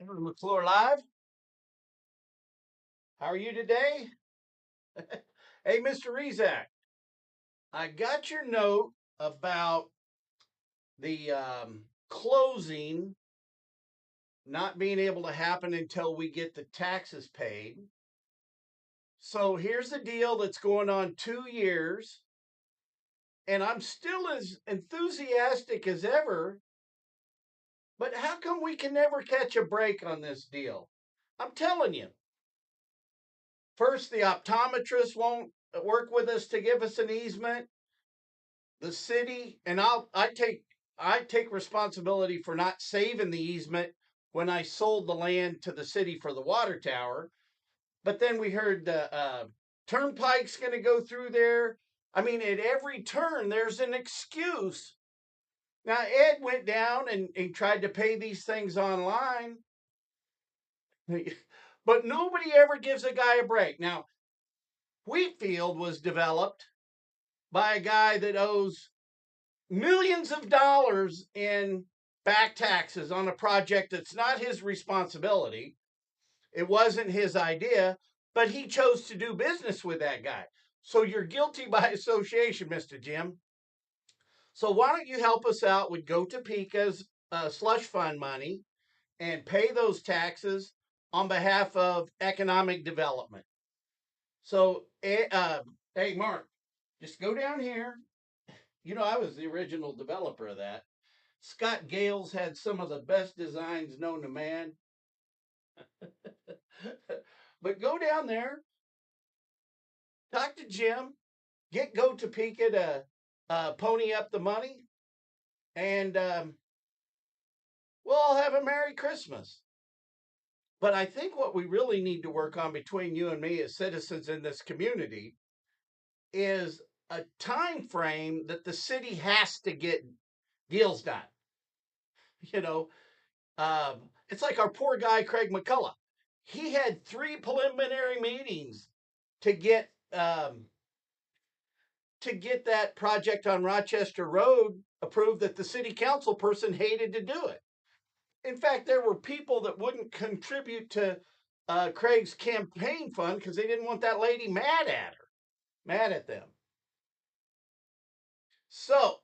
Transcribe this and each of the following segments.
McClure Live. How are you today? Hey, Mr. Rezak, I got your note about the closing not being able to happen until we get the taxes paid. So here's the deal that's going on 2 years, and I'm still as enthusiastic as ever. But how come we can never catch a break on this deal? I'm telling you. First, the optometrist won't work with us to give us an easement. The city, and I take responsibility for not saving the easement when I sold the land to the city for the water tower. But then we heard the turnpike's going to go through there. I mean, at every turn there's an excuse. Now Ed went down and he tried to pay these things online, but nobody ever gives a guy a break. Now Wheatfield was developed by a guy that owes millions of dollars in back taxes on a project that's not his responsibility. It wasn't his idea, but he chose to do business with that guy. So you're guilty by association, Mr. Jim. So why don't you help us out with Go Topeka's slush fund money and pay those taxes on behalf of economic development? So, hey, Mark, just go down here. You know, I was the original developer of that. Scott Gales had some of the best designs known to man. But go down there, talk to Jim, get Go Topeka to pony up the money, and we'll all have a Merry Christmas. But I think what we really need to work on between you and me as citizens in this community is a time frame that the city has to get deals done. You know, it's like our poor guy Craig McCullough. He had 3 preliminary meetings to get that project on Rochester Road approved that the city council person hated to do it. In fact, there were people that wouldn't contribute to Craig's campaign fund because they didn't want that lady mad at them. So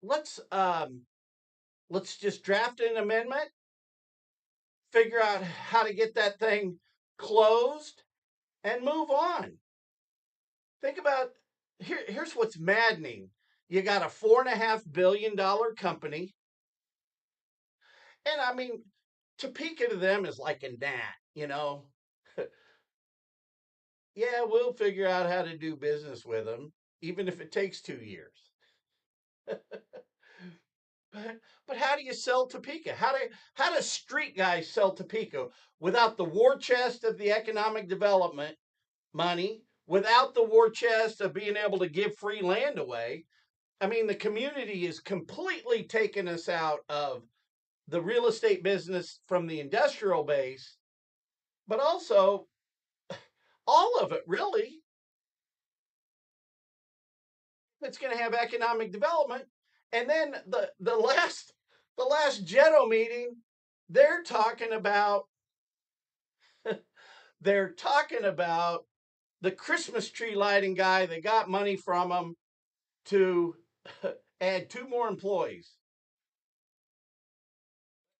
let's let's just draft an amendment, figure out how to get that thing closed, and move on. Think about here's what's maddening. You got a $4.5 billion company, and I mean, Topeka to them is like a gnat, you know. Yeah, we'll figure out how to do business with them, even if it takes 2 years. But how do you sell Topeka? How do street guys sell Topeka without the war chest of the economic development money, without the war chest of being able to give free land away? I mean, the community is completely taking us out of the real estate business from the industrial base, but also all of it really. It's going to have economic development. And then the last Ghetto meeting, they're talking about they're talking about the Christmas tree lighting guy that got money from them to add 2 more employees.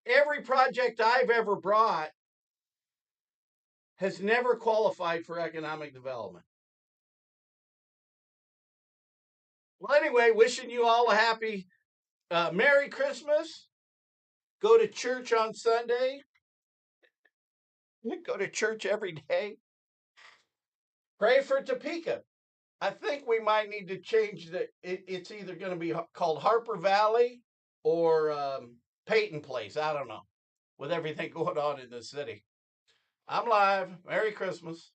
Every project I've ever brought has never qualified for economic development. Well, anyway, wishing you all a happy Merry Christmas. Go to church on Sunday. Go to church every day. Pray for Topeka. I think we might need to change it's either going to be called Harper Valley or Peyton Place. I don't know. With everything going on in the city. I'm live. Merry Christmas.